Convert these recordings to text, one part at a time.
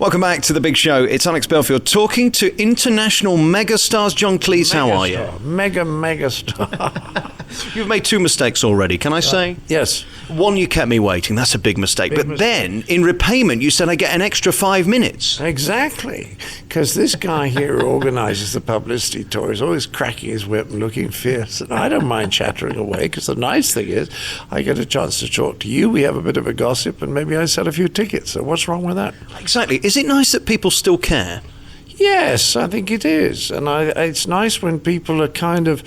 Welcome back to The Big Show. It's Alex Belfield talking to international megastars. John Cleese, how are you? Megastar. You've made 2 mistakes already, can I say? Yes. One, you kept me waiting. That's a big mistake. Then, in repayment, you said I get an extra 5 minutes. Exactly. Because this guy here who organises the publicity tour is always cracking his whip and looking fierce. And I don't mind chattering away, because the nice thing is I get a chance to talk to you. We have a bit of a gossip, and maybe I sell a few tickets. So what's wrong with that? Exactly. Is it nice that people still care? Yes, I think it is. And it's nice when people are kind of...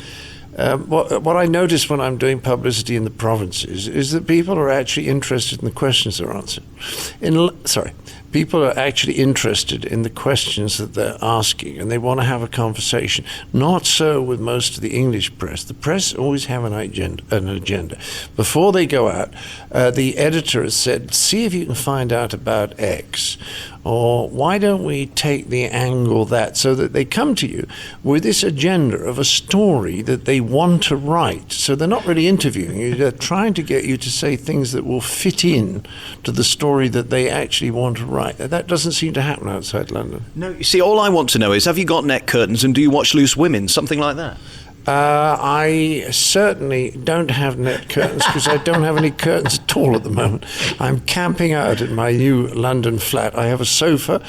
what I notice when I'm doing publicity in the provinces is that people are actually interested in the questions they're answering. People are actually interested in the questions that they're asking, and they want to have a conversation. Not so with most of the English press. The press always have an agenda. Before they go out, the editor has said, see if you can find out about X. Or why don't we take the angle that, so that they come to you with this agenda of a story that they want to write. So they're not really interviewing you, they're trying to get you to say things that will fit in to the story that they actually want to write. That doesn't seem to happen outside London. No, you see, all I want to know is, have you got net curtains and do you watch Loose Women? Something like that. I certainly don't have net curtains because I don't have any curtains at all at the moment. I'm camping out at my new London flat. I have a sofa,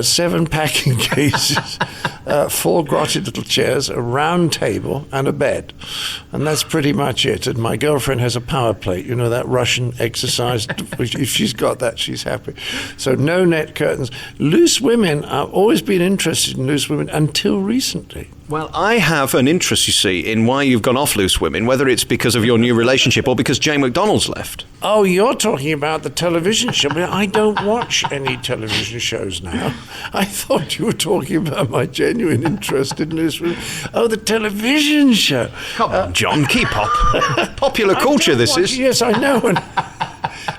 7 packing cases, 4 grotty little chairs, a round table, and a bed. And that's pretty much it. And my girlfriend has a power plate, you know, that Russian exercise. If she's got that, she's happy. So no net curtains. Loose Women, I've always been interested in Loose Women until recently. Well, I have an interest, you see, in why you've gone off Loose Women, whether it's because of your new relationship or because Jane McDonald's left. Oh, you're talking about the television show. I don't watch any television shows now. I thought you were talking about my genuine interest in Loose Women. Oh, the television show. Come on, John, keep up. Popular culture, this is. Yes, I know.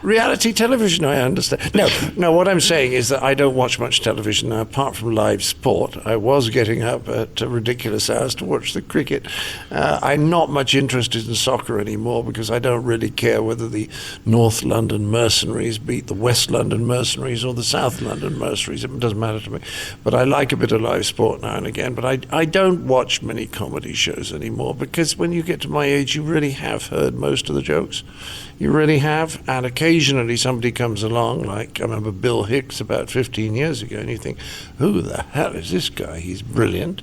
Reality television, I understand. No, what I'm saying is that I don't watch much television now, apart from live sport. I was getting up at ridiculous hours to watch the cricket. I'm not much interested in soccer anymore because I don't really care whether the North London Mercenaries beat the West London Mercenaries or the South London Mercenaries. It doesn't matter to me. But I like a bit of live sport now and again. But I don't watch many comedy shows anymore because when you get to my age, you really have heard most of the jokes. You really have, and occasionally somebody comes along, like I remember Bill Hicks about 15 years ago, and you think, who the hell is this guy? He's brilliant.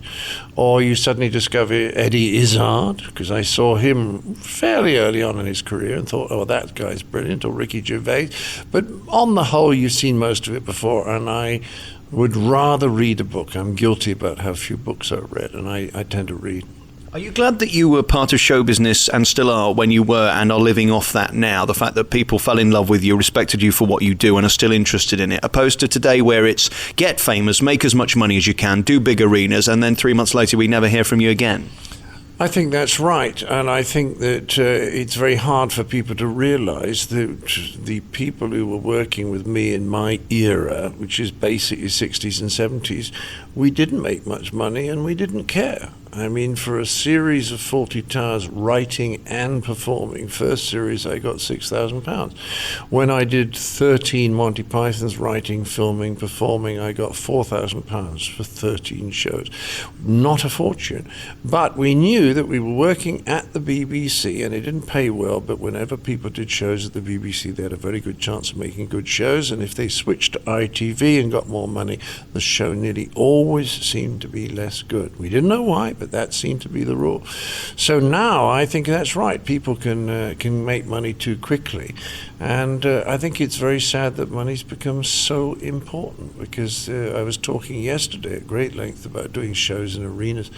Or you suddenly discover Eddie Izzard, because I saw him fairly early on in his career and thought, oh, that guy's brilliant, or Ricky Gervais. But on the whole, you've seen most of it before, and I would rather read a book. I'm guilty about how few books I've read, and I tend to read. Are you glad that you were part of show business and still are when you were and are living off that now? The fact that people fell in love with you, respected you for what you do and are still interested in it, opposed to today where it's get famous, make as much money as you can, do big arenas, and then 3 months later we never hear from you again. I think that's right, and I think that it's very hard for people to realise that the people who were working with me in my era, which is basically 60s and 70s, we didn't make much money and we didn't care. I mean, for a series of Fawlty Towers writing and performing, first series I got £6,000. When I did 13 Monty Pythons writing, filming, performing, I got £4,000 for 13 shows. Not a fortune. But we knew that we were working at the BBC and it didn't pay well, but whenever people did shows at the BBC, they had a very good chance of making good shows, and if they switched to ITV and got more money, the show nearly always seemed to be less good. We didn't know why, but that seemed to be the rule. So now I think that's right. People can make money too quickly, and I think it's very sad that money's become so important, because I was talking yesterday at great length about doing shows in arenas.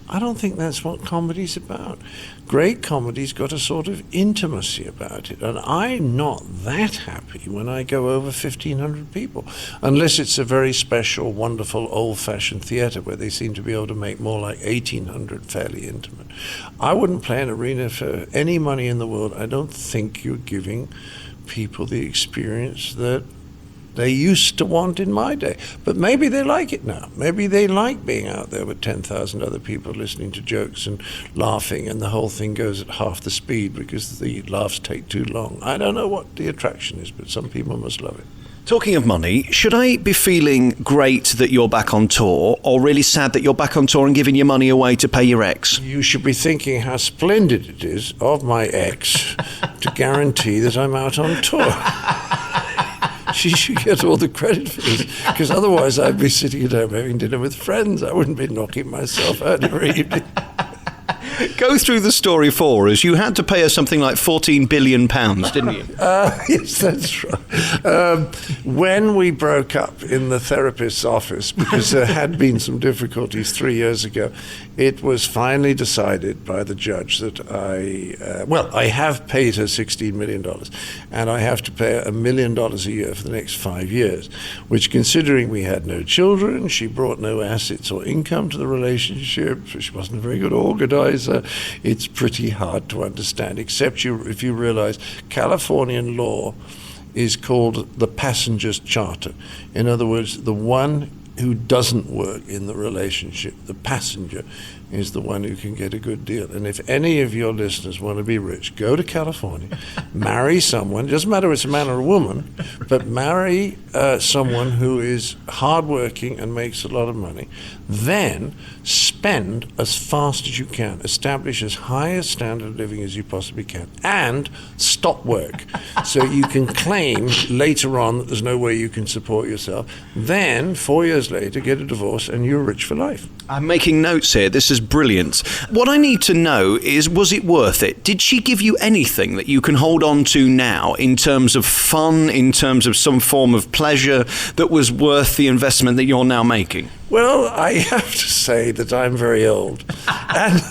I don't think that's what comedy's about. Great comedy's got a sort of intimacy about it, and I'm not that happy when I go over 1,500 people, unless it's a very special, wonderful, old-fashioned theatre where they seem to be able to make more like 1,800 fairly intimate. I wouldn't play an arena for any money in the world. I don't think you're giving people the experience that they used to want in my day. But maybe they like it now. Maybe they like being out there with 10,000 other people listening to jokes and laughing, and the whole thing goes at half the speed because the laughs take too long. I don't know what the attraction is, but some people must love it. Talking of money, should I be feeling great that you're back on tour, or really sad that you're back on tour and giving your money away to pay your ex? You should be thinking how splendid it is of my ex to guarantee that I'm out on tour. She should get all the credit for this, because otherwise I'd be sitting at home having dinner with friends. I wouldn't be knocking myself out every evening. Go through the story for us. You had to pay her something like £14 billion, didn't you? Yes, that's right. When we broke up in the therapist's office, because there had been some difficulties 3 years ago, it was finally decided by the judge that I have paid her $16 million, and I have to pay her $1 million a year for the next 5 years, which, considering we had no children, she brought no assets or income to the relationship, she wasn't a very good organizer, it's pretty hard to understand, except if you realize Californian law is called the passenger's charter. In other words, the one who doesn't work in the relationship, the passenger, is the one who can get a good deal. And if any of your listeners want to be rich, go to California, marry someone, it doesn't matter if it's a man or a woman, but marry someone who is hardworking and makes a lot of money. Then spend as fast as you can, establish as high a standard of living as you possibly can, and stop work so you can claim later on that there's no way you can support yourself. Then 4 years later, get a divorce and you're rich for life. I'm making notes here. This is brilliant. What I need to know is, was it worth it? Did she give you anything that you can hold on to now in terms of fun, in terms of some form of pleasure that was worth the investment that you're now making? Well, I have to say that I'm very old. And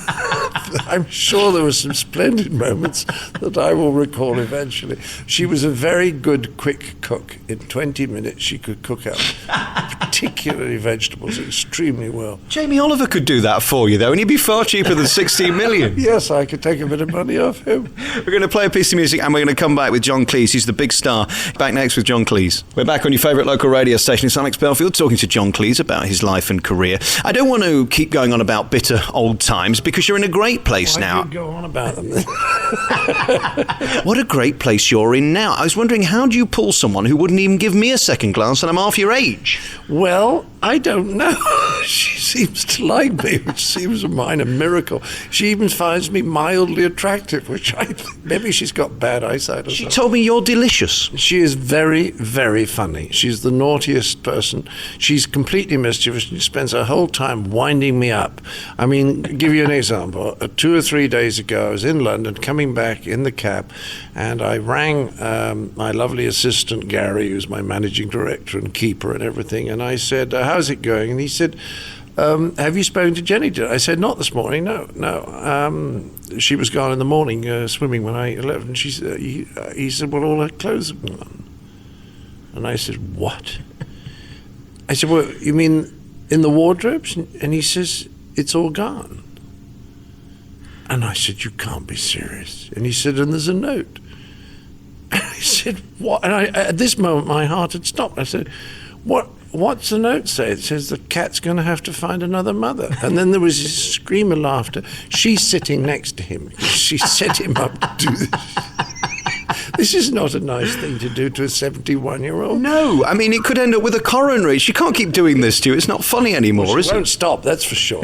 I'm sure there were some splendid moments that I will recall eventually. She was a very good, quick cook. In 20 minutes, she could cook up particularly vegetables extremely well. Jamie Oliver could do that for you, though, and he'd be far cheaper than 16 million. Yes, I could take a bit of money off him. We're going to play a piece of music, and we're going to come back with John Cleese. He's the big star. Back next with John Cleese. We're back on your favourite local radio station. It's Alex Belfield talking to John Cleese about his life and career. I don't want to keep going on about bitter old times, because you're in a great place now. Why do you go on about them? What a great place you're in now. I was wondering, how do you pull someone who wouldn't even give me a second glance and I'm half your age? Well, I don't know. She seems to like me, which seems a minor miracle. She even finds me mildly attractive, which maybe she's got bad eyesight or something. She told me you're delicious. She is very, very funny. She's the naughtiest person. She's completely mischievous. She spends her whole time winding me up. I mean, give you an example. 2 or 3 days ago, I was in London, coming back in the cab, and I rang my lovely assistant, Gary, who's my managing director and keeper and everything, and I said, how's it going? And he said, have you spoken to Jenny? I said, not this morning, no. She was gone in the morning swimming when I left, and he said, well, all her clothes are gone. And I said, what? I said, well, you mean in the wardrobes? And he says, it's all gone. And I said, you can't be serious. And he said, and there's a note. And I said, what? And at this moment, my heart had stopped. I said, what's the note say? It says the cat's going to have to find another mother. And then there was this scream of laughter. She's sitting next to him. She set him up to do this. This is not a nice thing to do to a 71-year-old. No, I mean, it could end up with a coronary. She can't keep doing this to you. It's not funny anymore, well, is it? She won't stop, that's for sure.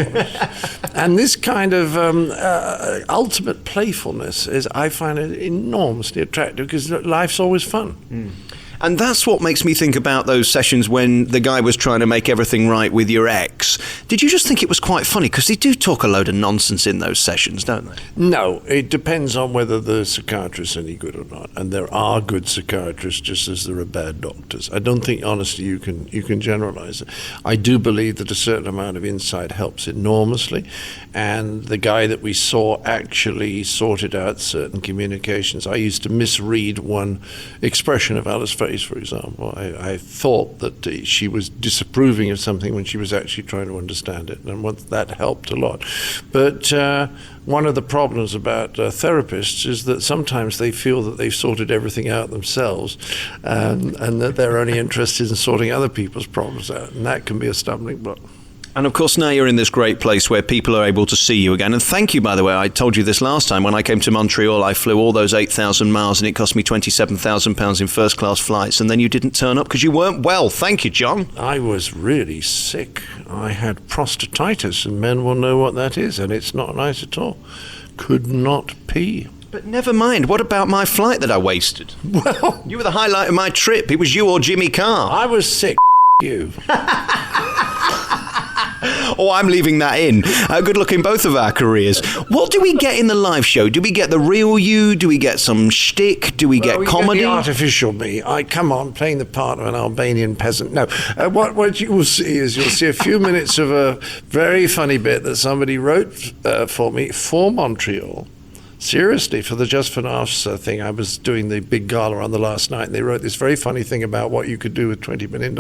And this kind of ultimate playfulness, I find it enormously attractive, because life's always fun. Mm. And that's what makes me think about those sessions when the guy was trying to make everything right with your ex. Did you just think it was quite funny? Because they do talk a load of nonsense in those sessions, don't they? No, it depends on whether the psychiatrist's any good or not. And there are good psychiatrists just as there are bad doctors. I don't think, honestly, you can generalize it. I do believe that a certain amount of insight helps enormously. And the guy that we saw actually sorted out certain communications. I used to misread one expression of Alice, for example. I thought that she was disapproving of something when she was actually trying to understand it, and that helped a lot. But one of the problems about therapists is that sometimes they feel that they've sorted everything out themselves, and that they're only interested in sorting other people's problems out, and that can be a stumbling block. And of course, now you're in this great place where people are able to see you again. And thank you, by the way. I told you this last time. When I came to Montreal, I flew all those 8,000 miles and it cost me £27,000 in first-class flights. And then you didn't turn up because you weren't well. Thank you, John. I was really sick. I had prostatitis, and men will know what that is, and it's not nice at all. Could not pee. But never mind. What about my flight that I wasted? Well, You were the highlight of my trip. It was you or Jimmy Carr. I was sick. You. Oh, I'm leaving that in. Good luck in both of our careers. What do we get in the live show? Do we get the real you? Do we get some shtick? Do we get comedy? Get the artificial me. I come on playing the part of an Albanian peasant. No, what you will see is you'll see a few minutes of a very funny bit that somebody wrote for me for Montreal. Seriously, for the Just for Laughs thing, I was doing the big gala on the last night, and they wrote this very funny thing about what you could do with $20 million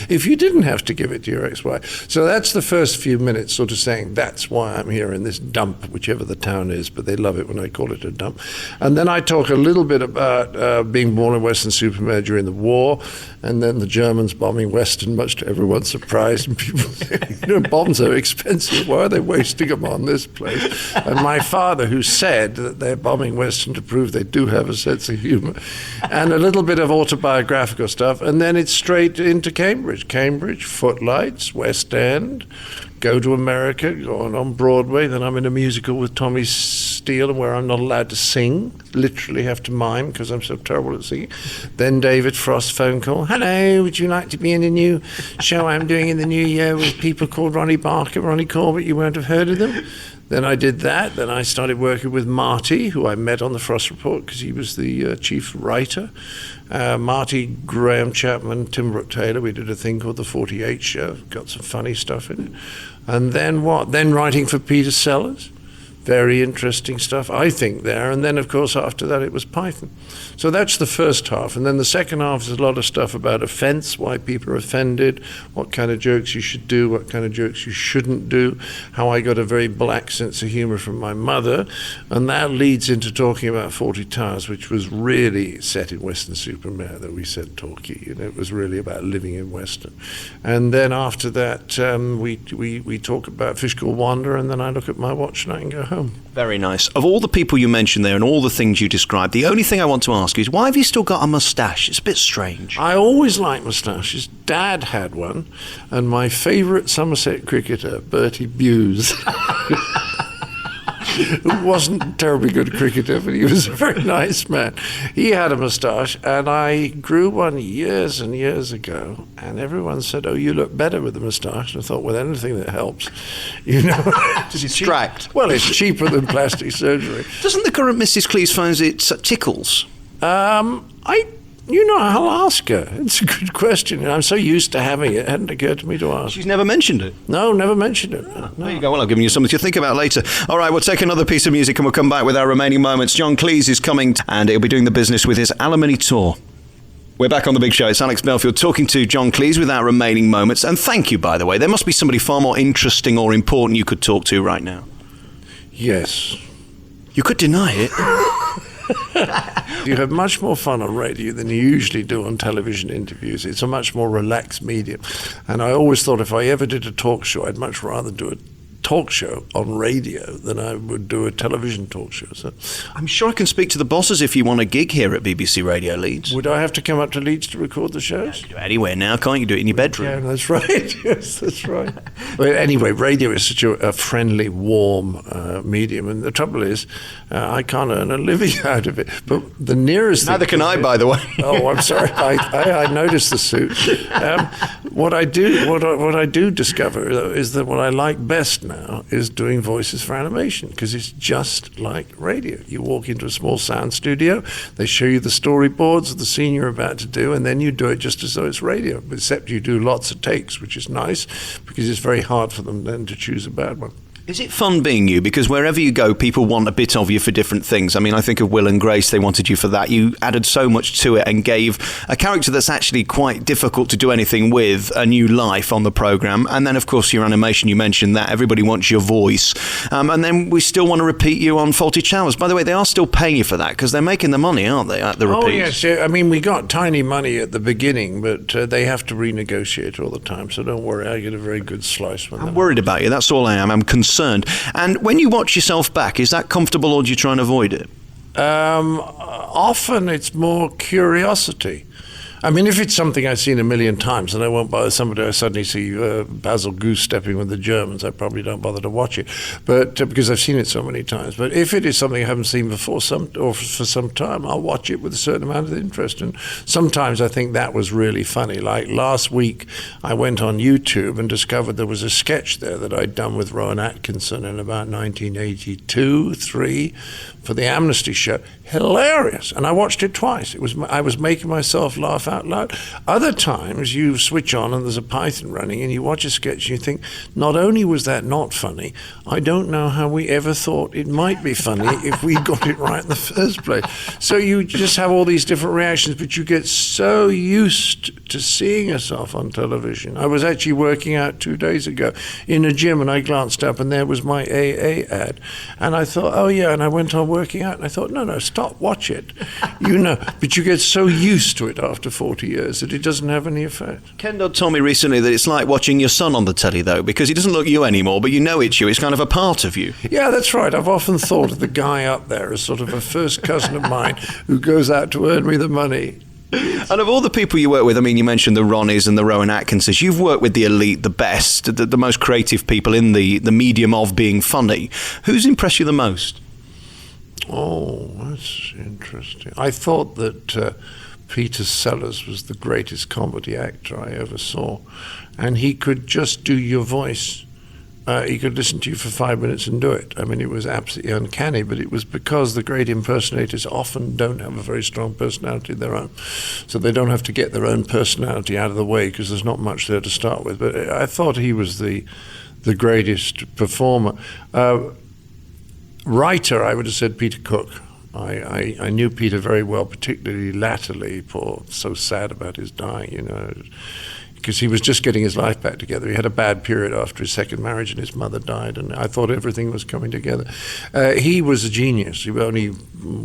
if you didn't have to give it to your ex-wife. So that's the first few minutes, sort of saying, that's why I'm here in this dump, whichever the town is, but they love it when I call it a dump. And then I talk a little bit about being born in Weston-super-Mare during the war, and then the Germans bombing Weston, much to everyone's surprise, and people say, bombs are expensive, why are they wasting them on this place? And my father, who said that they're bombing Weston to prove they do have a sense of humor, and a little bit of autobiographical stuff, and then it's straight into Cambridge, Footlights, West End, go to America, go on Broadway, then I'm in a musical with Tommy Steele where I'm not allowed to sing, literally have to mime because I'm so terrible at singing. Then David Frost phone call, hello, would you like to be in a new show I'm doing in the new year with people called Ronnie Barker, Ronnie Corbett, you won't have heard of them? Then I did that. Then I started working with Marty, who I met on the Frost Report because he was the chief writer. Marty, Graham Chapman, Tim Brooke Taylor. We did a thing called The 48 Show. Got some funny stuff in it. And then what? Then writing for Peter Sellers. Very interesting stuff, I think, there. And then, of course, after that, it was Python. So that's the first half. And then the second half is a lot of stuff about offense, why people are offended, what kind of jokes you should do, what kind of jokes you shouldn't do, how I got a very black sense of humor from my mother. And that leads into talking about Fawlty Towers, which was really set in Weston-super-Mare, that we said Torquay. It was really about living in Weston. And then after that, we talk about Fish Called Wanda, and then I look at my watch and I can go home. Very nice. Of all the people you mentioned there and all the things you described, the only thing I want to ask you is, why have you still got a moustache? It's a bit strange. I always liked moustaches. Dad had one, and my favourite Somerset cricketer, Bertie Bewes, who wasn't a terribly good cricketer, but he was a very nice man. He had a moustache, and I grew one years and years ago, and everyone said, oh, you look better with the moustache. And I thought, well, anything that helps, To distract. Well, it's cheaper than plastic surgery. Doesn't the current Mrs. Cleese find it tickles? I'll ask her. It's a good question. I'm so used to having it. It hadn't occurred to me to ask. She's never mentioned it. No, never mentioned it. No. There you go. Well, I've given you something to think about later. All right, we'll take another piece of music and we'll come back with our remaining moments. John Cleese is coming and he'll be doing the business with his Alimony tour. We're back on The Big Show. It's Alex Belfield talking to John Cleese with our remaining moments. And thank you, by the way. There must be somebody far more interesting or important you could talk to right now. Yes. You could deny it. You have much more fun on radio than you usually do on television interviews. It's a much more relaxed medium. And I always thought if I ever did a talk show, I'd much rather do a talk show on radio than I would do a television talk show. So I'm sure I can speak to the bosses if you want a gig here at BBC Radio Leeds. would I have to come up to Leeds to record the shows? You can do it anywhere now, can't you? Do it in your bedroom. Yeah, that's right. Yes, that's right. Well, anyway, radio is such a friendly, warm medium, and the trouble is, I can't earn a living out of it. But the nearest Neither can I, by the way. Oh, I'm sorry. I noticed the suit. What I do discover is that what I like best now is doing voices for animation, because it's just like radio. You walk into a small sound studio, they show you the storyboards of the scene you're about to do, and then you do it just as though it's radio, except you do lots of takes, which is nice because it's very hard for them then to choose a bad one. Is it fun being you? Because wherever you go, people want a bit of you for different things. I mean, I think of Will and Grace, they wanted you for that. You added so much to it and gave a character that's actually quite difficult to do anything with a new life on the programme. And then, of course, your animation, you mentioned that. Everybody wants your voice. And then we still want to repeat you on Fawlty Towers. By the way, they are still paying you for that because they're making the money, aren't they, at the repeats? Oh, yes. Yeah. I mean, we got tiny money at the beginning, but they have to renegotiate all the time. So don't worry, I get a very good slice from them. I'm worried about you. That's all I am. I'm concerned. And when you watch yourself back, is that comfortable or do you try and avoid it? Often it's more curiosity. I mean, if it's something I've seen a million times, then I won't bother. Somebody I suddenly see Basil Goose stepping with the Germans, I probably don't bother to watch it, but because I've seen it so many times. But if it is something I haven't seen before, or for some time, I'll watch it with a certain amount of interest. And sometimes I think that was really funny. Like last week, I went on YouTube and discovered there was a sketch there that I'd done with Rowan Atkinson in about 1982, 3 for the Amnesty show. Hilarious. And I watched it twice. I was making myself laugh out loud. Other times you switch on and there's a python running and you watch a sketch and you think, not only was that not funny, I don't know how we ever thought it might be funny if we got it right in the first place. So you just have all these different reactions, but you get so used to seeing yourself on television. I was actually working out 2 days ago in a gym and I glanced up and there was my AA ad. And I thought, oh yeah, and I went on working out and I thought, no, stop, watch it. But you get so used to it after 40 years that it doesn't have any effect. Ken Dodd told me recently that it's like watching your son on the telly, though, because he doesn't look you anymore, but you know it's you. It's kind of a part of you. Yeah, that's right. I've often thought of the guy up there as sort of a first cousin of mine who goes out to earn me the money. And of all the people you work with, I mean, you mentioned the Ronnies and the Rowan Atkinsons. You've worked with the elite, the best, the most creative people in the medium of being funny. Who's impressed you the most? Oh, that's interesting. I thought that Peter Sellers was the greatest comedy actor I ever saw. And he could just do your voice. He could listen to you for 5 minutes and do it. I mean, it was absolutely uncanny, but it was because the great impersonators often don't have a very strong personality of their own. So they don't have to get their own personality out of the way because there's not much there to start with. But I thought he was the greatest performer. Writer, I would have said Peter Cook. I knew Peter very well, particularly latterly, poor, so sad about his dying, because he was just getting his life back together. He had a bad period after his second marriage and his mother died, and I thought everything was coming together. He was a genius. The only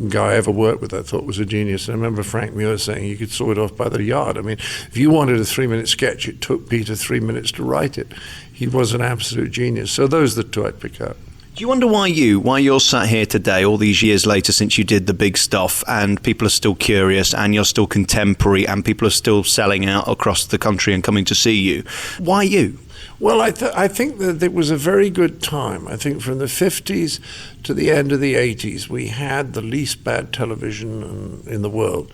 guy I ever worked with I thought was a genius. And I remember Frank Muir saying you could saw it off by the yard. I mean, if you wanted a 3-minute sketch, it took Peter 3 minutes to write it. He was an absolute genius. So those are the two I'd pick up. Do you wonder why you're sat here today, all these years later since you did the big stuff, and people are still curious, and you're still contemporary, and people are still selling out across the country and coming to see you? Why you? Well, I think that it was a very good time. I think from the 50s to the end of the 80s, we had the least bad television in the world.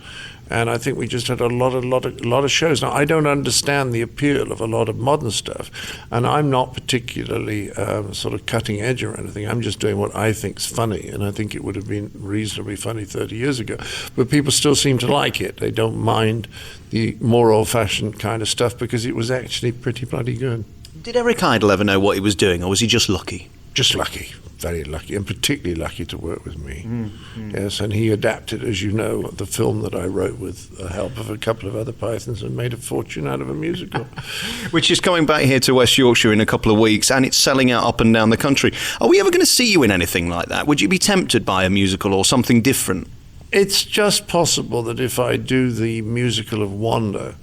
And I think we just had a lot of shows. Now, I don't understand the appeal of a lot of modern stuff, and I'm not particularly sort of cutting edge or anything. I'm just doing what I think's funny, and I think it would have been reasonably funny 30 years ago. But people still seem to like it. They don't mind the more old-fashioned kind of stuff because it was actually pretty bloody good. Did Eric Idle ever know what he was doing, or was he just lucky? Just lucky. Very lucky, and particularly lucky to work with me. Yes, and he adapted, as you know, the film that I wrote with the help of a couple of other pythons and made a fortune out of a musical. Which is coming back here to West Yorkshire in a couple of weeks, and it's selling out up and down the country. Are we ever going to see you in anything like that? Would you be tempted by a musical or something different? It's just possible that if I do the musical of Wonder,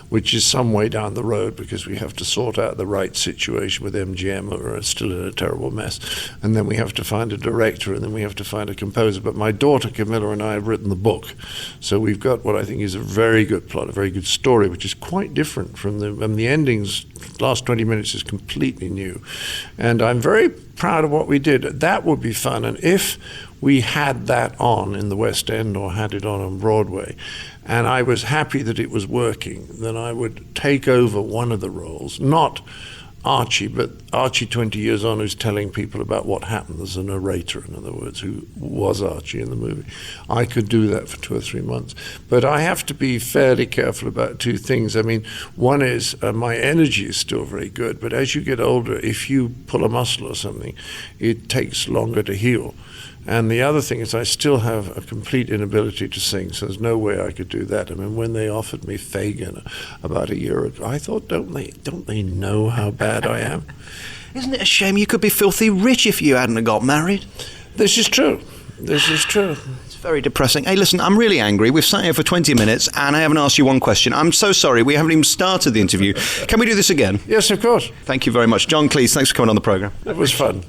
which is some way down the road because we have to sort out the right situation with MGM, who are still in a terrible mess. And then we have to find a director, and then we have to find a composer. But my daughter Camilla and I have written the book. So we've got what I think is a very good plot, a very good story, which is quite different from the endings. Last 20 minutes is completely new. And I'm very proud of what we did. That would be fun. And if we had that on in the West End or had it on Broadway, and I was happy that it was working, then I would take over one of the roles, not Archie, but Archie 20 years on who's telling people about what happened. There's a narrator, in other words, who was Archie in the movie. I could do that for 2 or 3 months. But I have to be fairly careful about two things. I mean, one is my energy is still very good, but as you get older, if you pull a muscle or something, it takes longer to heal. And the other thing is I still have a complete inability to sing, so there's no way I could do that. I mean, when they offered me Fagin about a year ago, I thought, don't they know how bad I am? Isn't it a shame? You could be filthy rich if you hadn't got married. This is true. This is true. It's very depressing. Hey, listen, I'm really angry. We've sat here for 20 minutes and I haven't asked you one question. I'm so sorry. We haven't even started the interview. Can we do this again? Yes, of course. Thank you very much. John Cleese, thanks for coming on the programme. It was fun.